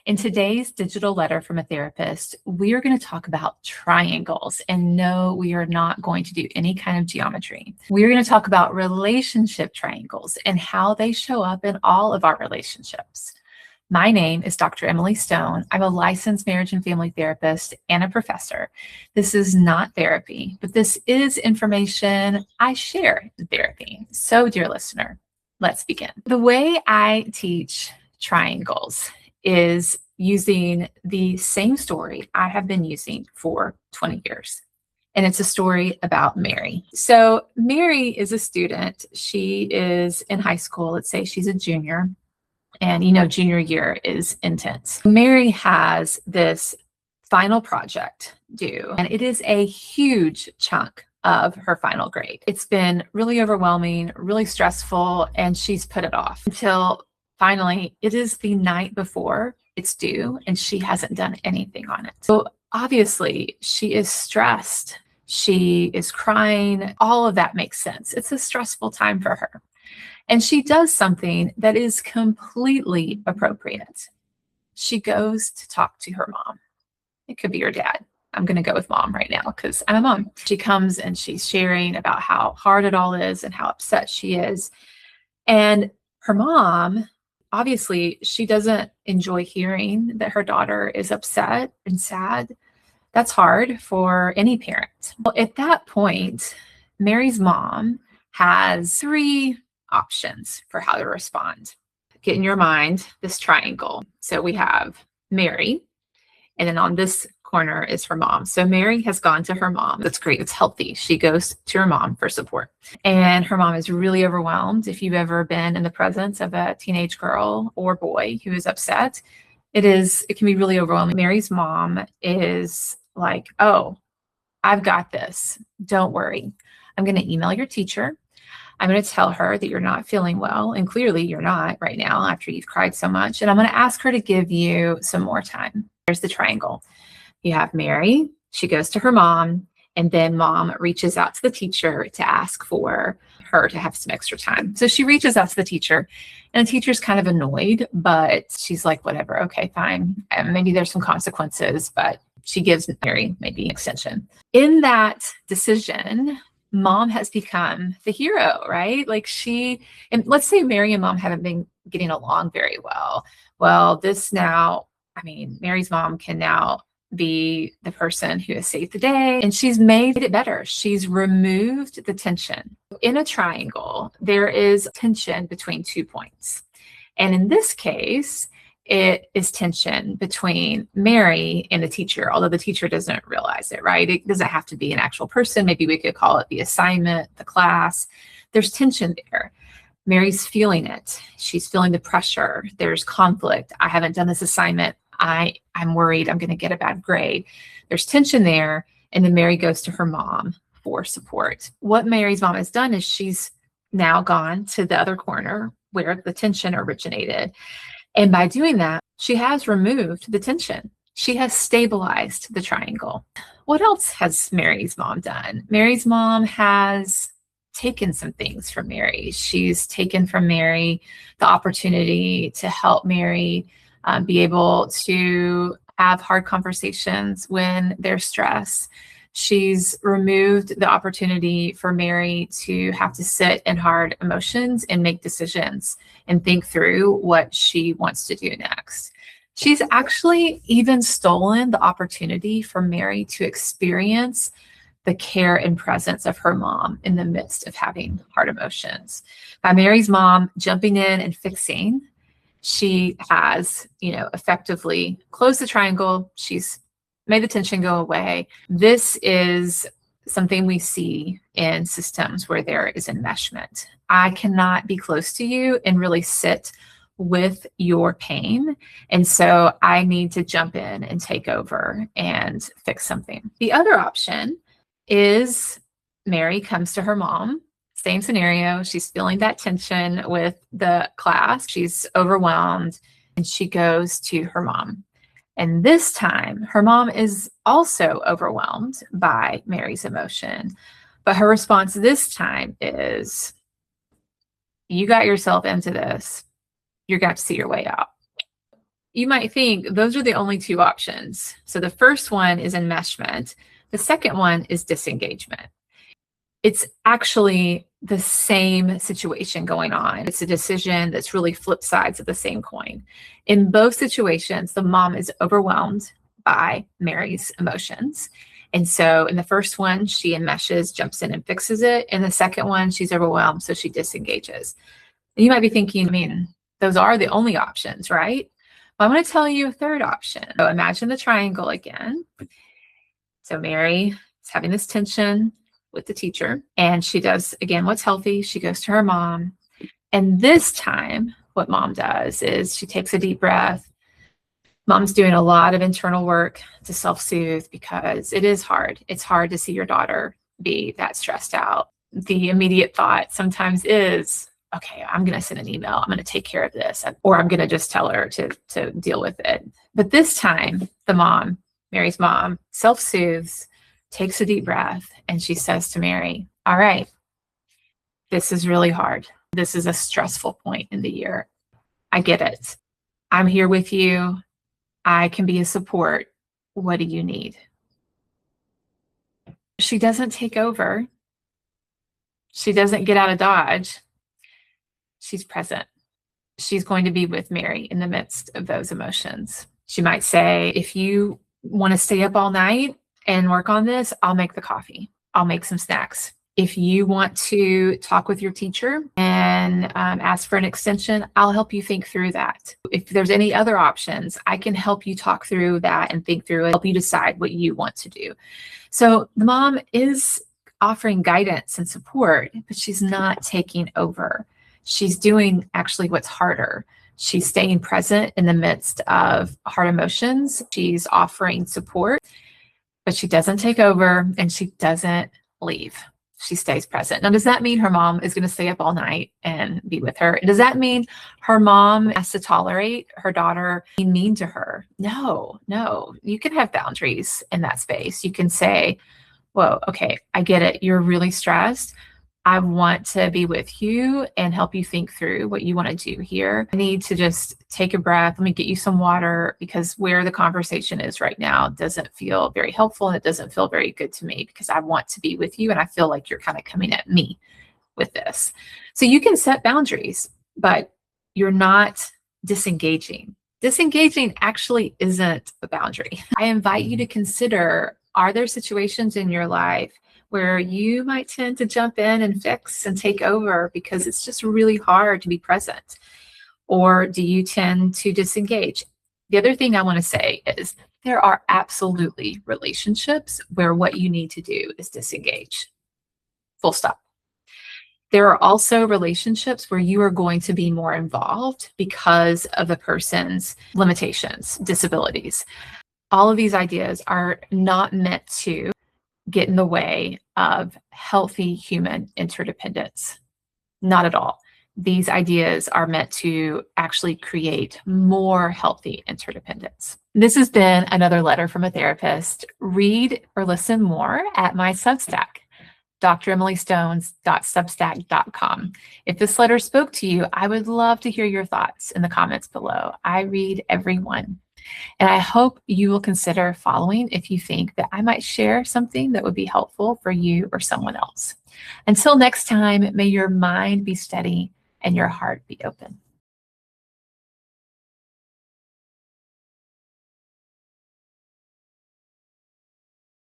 In today's digital letter from a therapist, we are going to talk about triangles. And no, we are not going to do any kind of geometry. We're going to talk about relationship triangles and how they show up in all of our relationships. My name is Dr. Emily Stone. I'm a licensed marriage and family therapist and a professor. This is not therapy, but this is information I share in therapy. So, dear listener, let's begin. The way I teach triangles is using the same story I have been using for 20 years. And it's a story about Mary. So Mary is a student. She is in high school. Let's say she's a junior. And, junior year is intense. Mary has this final project due, and it is a huge chunk of her final grade. It's been really overwhelming, really stressful, and she's put it off until finally it is the night before it's due, and she hasn't done anything on it. So obviously she is stressed. She is crying. All of that makes sense. It's a stressful time for her. And she does something that is completely appropriate. She goes to talk to her mom. It could be her dad. I'm going to go with mom right now because I'm a mom. She comes and she's sharing about how hard it all is and how upset she is. And her mom, obviously, she doesn't enjoy hearing that her daughter is upset and sad. That's hard for any parent. Well, at that point, Mary's mom has three options for how to respond. Get in your mind this triangle. So we have Mary, and then on this corner is her mom. So Mary has gone to her mom. That's great. It's healthy. She goes to her mom for support. And her mom is really overwhelmed. If you've ever been in the presence of a teenage girl or boy who is upset, it can be really overwhelming. Mary's mom is like, "Oh, I've got this. Don't worry. I'm going to email your teacher. I'm going to tell her that you're not feeling well, and clearly you're not right now after you've cried so much. And I'm going to ask her to give you some more time." There's the triangle. You have Mary. She goes to her mom, and then mom reaches out to the teacher to ask for her to have some extra time. So she reaches out to the teacher, and the teacher's kind of annoyed, but she's like, whatever, okay, fine. And maybe there's some consequences, but she gives Mary maybe an extension. In that decision, mom has become the hero, right? And let's say Mary and mom haven't been getting along very well. Well, Mary's mom can now be the person who has saved the day, and she's made it better. She's removed the tension. In a triangle, there is tension between 2 points. And in this case, it is tension between Mary and the teacher, although the teacher doesn't realize it, right? It doesn't have to be an actual person. Maybe we could call it the assignment, the class. There's tension there. Mary's feeling it. She's feeling the pressure. There's conflict. I haven't done this assignment. I'm worried I'm going to get a bad grade. There's tension there. And then Mary goes to her mom for support. What Mary's mom has done is she's now gone to the other corner where the tension originated. And by doing that, she has removed the tension. She has stabilized the triangle. What else has Mary's mom done? Mary's mom has taken some things from Mary. She's taken from Mary the opportunity to help Mary be able to have hard conversations when there's stress. She's removed the opportunity for Mary to have to sit in hard emotions and make decisions and think through what she wants to do next. She's actually even stolen the opportunity for Mary to experience the care and presence of her mom in the midst of having hard emotions. By Mary's mom jumping in and fixing, she has, effectively closed the triangle. She's made the tension go away. This is something we see in systems where there is enmeshment. I cannot be close to you and really sit with your pain. And so I need to jump in and take over and fix something. The other option is Mary comes to her mom. Same scenario. She's feeling that tension with the class. She's overwhelmed, and she goes to her mom. And this time, her mom is also overwhelmed by Mary's emotion. But her response this time is, "You got yourself into this. You're going to have to see your way out." You might think those are the only two options. So the first one is enmeshment. The second one is disengagement. It's actually the same situation going on. It's a decision that's really flip sides of the same coin. In both situations, the mom is overwhelmed by Mary's emotions. And so in the first one, she enmeshes, jumps in and fixes it. In the second one, she's overwhelmed, so she disengages. And you might be thinking, I mean, those are the only options, right? Well, I'm going to tell you a third option. So imagine the triangle again. So Mary is having this tension with the teacher, and she does, again, what's healthy. She goes to her mom. And this time, what mom does is she takes a deep breath. Mom's doing a lot of internal work to self-soothe because it is hard. It's hard to see your daughter be that stressed out. The immediate thought sometimes is, okay, I'm going to send an email. I'm going to take care of this, or I'm going to just tell her to deal with it. But this time, the mom, Mary's mom, self-soothes, takes a deep breath, and she says to Mary, all right, this is really hard. This is a stressful point in the year. I get it. I'm here with you. I can be a support. What do you need? She doesn't take over. She doesn't get out of Dodge. She's present. She's going to be with Mary in the midst of those emotions. She might say, if you want to stay up all night and work on this, I'll make the coffee. I'll make some snacks. If you want to talk with your teacher and ask for an extension, I'll help you think through that. If there's any other options, I can help you talk through that and think through it, help you decide what you want to do. So the mom is offering guidance and support, but she's not taking over. She's doing actually what's harder. She's staying present in the midst of hard emotions. She's offering support, but she doesn't take over and she doesn't leave. She stays present. Now, does that mean her mom is going to stay up all night and be with her? Does that mean her mom has to tolerate her daughter being mean to her? No. You can have boundaries in that space. You can say, whoa, okay, I get it. You're really stressed. I want to be with you and help you think through what you want to do here. I need to just take a breath. Let me get you some water, because where the conversation is right now doesn't feel very helpful, and it doesn't feel very good to me because I want to be with you and I feel like you're kind of coming at me with this. So you can set boundaries, but you're not disengaging. Disengaging actually isn't a boundary. I invite you to consider, are there situations in your life where you might tend to jump in and fix and take over because it's just really hard to be present? Or do you tend to disengage? The other thing I want to say is there are absolutely relationships where what you need to do is disengage. Full stop. There are also relationships where you are going to be more involved because of the person's limitations, disabilities. All of these ideas are not meant to get in the way of healthy human interdependence. Not at all. These ideas are meant to actually create more healthy interdependence. This has been another letter from a therapist. Read or listen more at my Substack, dremilystones.substack.com. If this letter spoke to you, I would love to hear your thoughts in the comments below. I read every one. And I hope you will consider following if you think that I might share something that would be helpful for you or someone else. Until next time, may your mind be steady and your heart be open.